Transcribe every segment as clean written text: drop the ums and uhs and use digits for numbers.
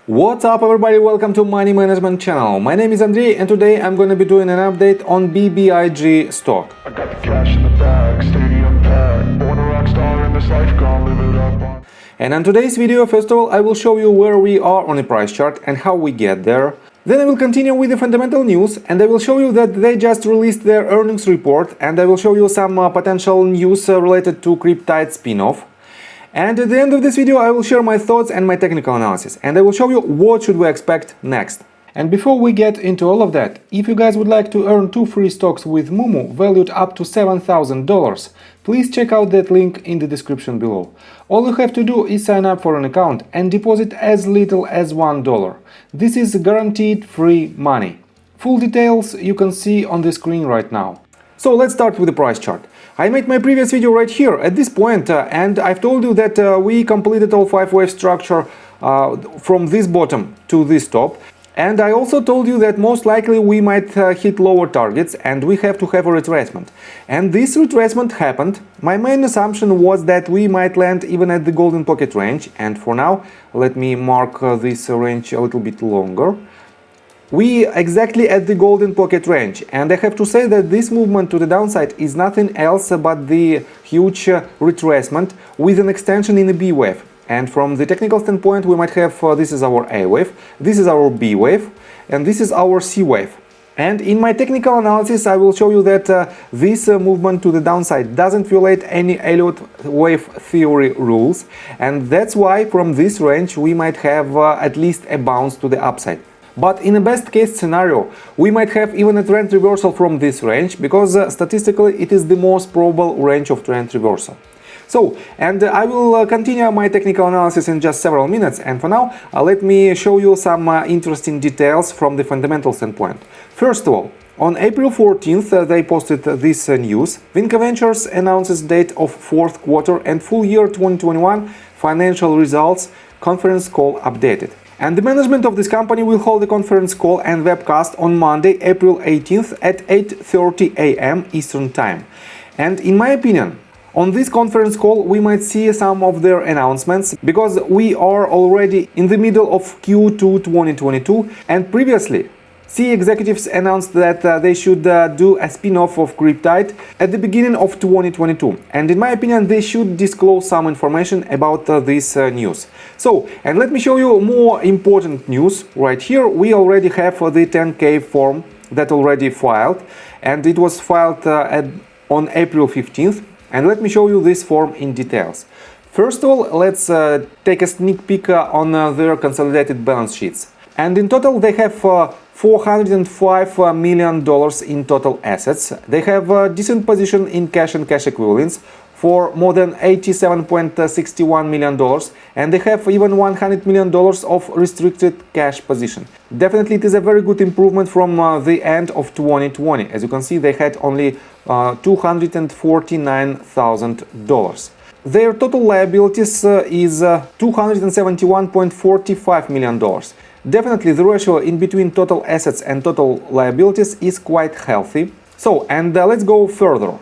What's up everybody, welcome to Money Management channel. My name is Andrei and today I'm going to be doing an update on BBIG stock. I got the cash in the bag, stadium packed, born a rock star in this life, gonna live it up. And in today's video, first of all, I will show you where we are on the price chart and how we get there. Then I will continue with the fundamental news and I will show you that they just released their earnings report and I will show you some potential news related to Cryptide spin-off. And at the end of this video I will share my thoughts and my technical analysis and I will show you what should we expect next. And before we get into all of that, if you guys would like to earn 2 free stocks with Moomoo valued up to $7,000, please check out that link in the description below. All you have to do is sign up for an account and deposit as little as $1. This is guaranteed free money. Full details you can see on the screen right now. So let's start with the price chart. I made my previous video right here at this point and I've told you that we completed all 5-wave structure from this bottom to this top. And I also told you that most likely we might hit lower targets and we have to have a retracement. And this retracement happened. My main assumption was that we might land even at the golden pocket range. And for now, let me mark this range a little bit longer. We exactly at the golden pocket range, and I have to say that this movement to the downside is nothing else but the huge retracement with an extension in a B wave. And from the technical standpoint, we might have this is our A wave, this is our B wave, and this is our C wave. And in my technical analysis, I will show you that this movement to the downside doesn't violate any Elliott wave theory rules, and that's why from this range we might have at least a bounce to the upside. But in a best case scenario, we might have even a trend reversal from this range, because statistically it is the most probable range of trend reversal. So, and I will continue my technical analysis in just several minutes, and for now, let me show you some interesting details from the fundamental standpoint. First of all, on April 14th, they posted this news. Vinco Ventures announces date of 4th quarter and full year 2021 financial results, conference call updated. And the management of this company will hold a conference call and webcast on Monday, April 18th at 8:30 a.m. Eastern Time. And in my opinion, on this conference call we might see some of their announcements, because we are already in the middle of Q2 2022 and previously C executives announced that they should do a spin-off of Cryptide at the beginning of 2022, and in my opinion they should disclose some information about this news. So, and let me show you more important news right here. We already have the 10K form that already filed, and it was filed on April 15th, and let me show you this form in details. First of all, let's take a sneak peek on their consolidated balance sheets. And in total they have $405 million in total assets. They have a decent position in cash and cash equivalents for more than $87.61 million, and they have even $100 million of restricted cash position. Definitely it is a very good improvement from the end of 2020. As you can see, they had only $249,000. Their total liabilities is $271.45 million. Definitely the ratio in between total assets and total liabilities is quite healthy. So, and let's go further.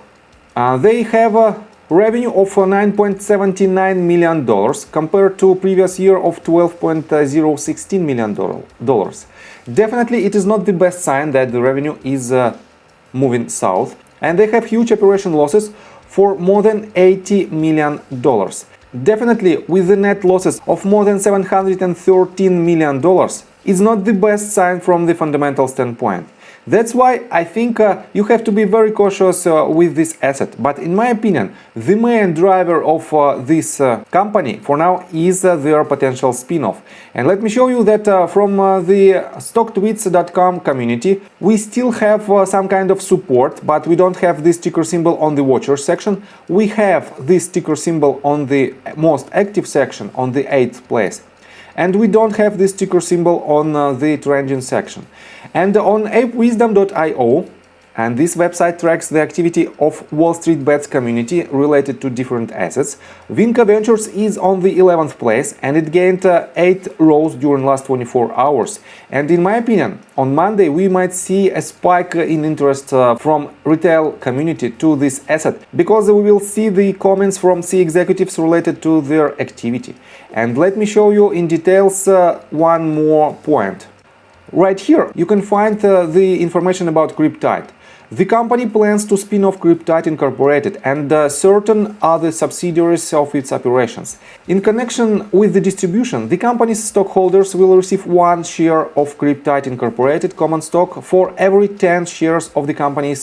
They have a revenue of $9.79 million compared to previous year of $12.016 million. Definitely it is not the best sign that the revenue is moving south, and they have huge operation losses for more than $80 million. Definitely with the net losses of more than $713 million is not the best sign from the fundamental standpoint. That's why I think you have to be very cautious with this asset. But in my opinion, the main driver of this company for now is their potential spin-off. And let me show you that from the stocktweets.com community, we still have some kind of support, but we don't have this ticker symbol on the watchers section. We have this ticker symbol on the most active section on the 8th place. And we don't have this ticker symbol on the trending section. And on apewisdom.io, And this website tracks the activity of Wall Street Bets community related to different assets. Vinco Ventures is on the 11th place and it gained 8 rows during last 24 hours. And in my opinion, on Monday we might see a spike in interest from retail community to this asset because we will see the comments from C executives related to their activity. And let me show you in details one more point. Right here you can find the information about Cryptide. The company plans to spin off Cryptide Incorporated and certain other subsidiaries of its operations. In connection with the distribution, the company's stockholders will receive 1 share of Cryptide Incorporated common stock for every 10 shares of the company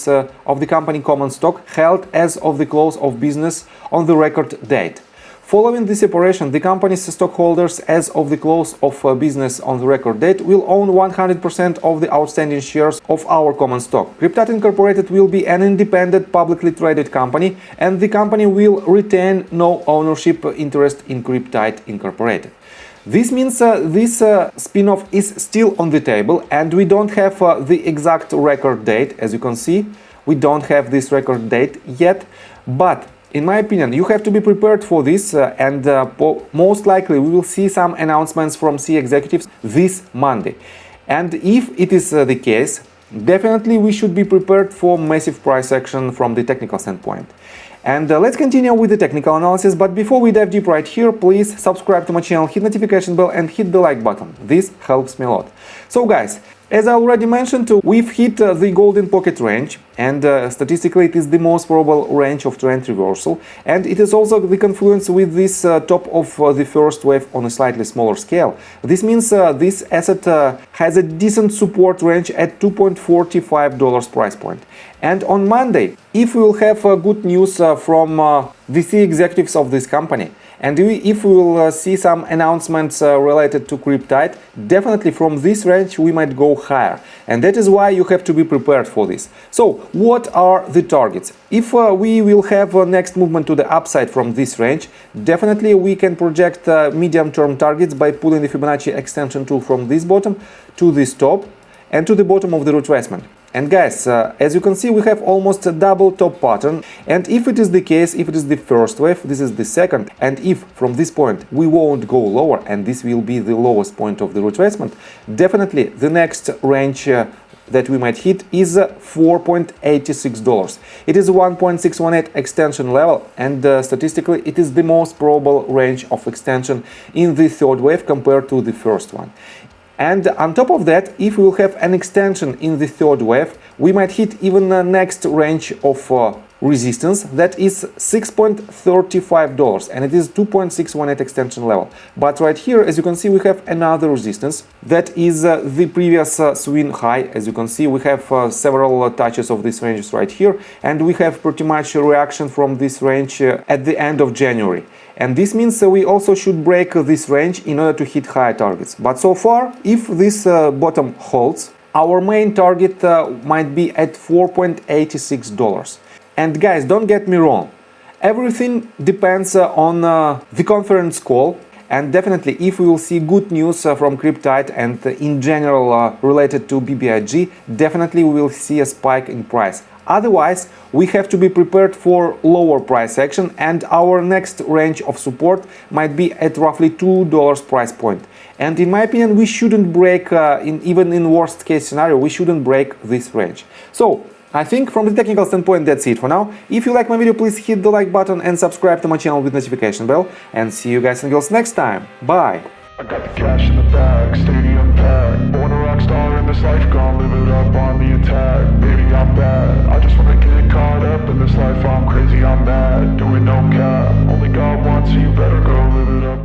common stock held as of the close of business on the record date. Following this operation, the company's stockholders as of the close of business on the record date will own 100% of the outstanding shares of our common stock. Cryptide Incorporated will be an independent publicly traded company and the company will retain no ownership interest in Cryptide Incorporated. This means this spin-off is still on the table and we don't have the exact record date. As you can see, we don't have this record date yet, but in my opinion, you have to be prepared for this and most likely we will see some announcements from C executives this Monday. And if it is the case, definitely we should be prepared for massive price action from the technical standpoint. And let's continue with the technical analysis, but before we dive deep right here, please subscribe to my channel, hit notification bell and hit the like button. This helps me a lot. So guys, as I already mentioned, we've hit the golden pocket range and statistically it is the most probable range of trend reversal, and it is also the confluence with this top of the first wave on a slightly smaller scale. This means this asset has a decent support range at $2.45 price point. And on Monday, if we will have good news from the C executives of this company, and if we will see some announcements related to Cryptide, definitely from this range we might go higher. And that is why you have to be prepared for this. So, what are the targets? If we will have a next movement to the upside from this range, definitely we can project medium-term targets by pulling the Fibonacci extension tool from this bottom to this top and to the bottom of the retracement. And guys, as you can see, we have almost a double top pattern, and if it is the case, if it is the first wave, this is the second, and if from this point we won't go lower and this will be the lowest point of the retracement, definitely the next range that we might hit is $4.86. It is a 1.618 extension level, and statistically it is the most probable range of extension in the third wave compared to the first one. And on top of that, if we will have an extension in the third wave, we might hit even the next range of resistance, that is $6.35, and it is 2.618 extension level. But right here, as you can see, we have another resistance that is the previous swing high. As you can see, we have several touches of this range right here, and we have pretty much a reaction from this range at the end of January. And this means we also should break this range in order to hit higher targets. But so far, if this bottom holds, our main target might be at $4.86. And guys, don't get me wrong, everything depends on the conference call. And definitely, if we will see good news from Cryptide and in general related to BBIG, definitely we will see a spike in price. Otherwise, we have to be prepared for lower price action, and our next range of support might be at roughly $2 price point. And in my opinion, we shouldn't break, even in worst case scenario, we shouldn't break this range. So, I think from the technical standpoint, that's it for now. If you like my video, please hit the like button and subscribe to my channel with notification bell. And see you guys and girls next time. Bye! I got the cash in the bag, stadium packed. Born a rock star in this life, gonna live it up on the attack. Baby, I'm bad. I just wanna get caught up in this life. I'm crazy, I'm mad. Doing no cap. Only God wants you, better go live it up.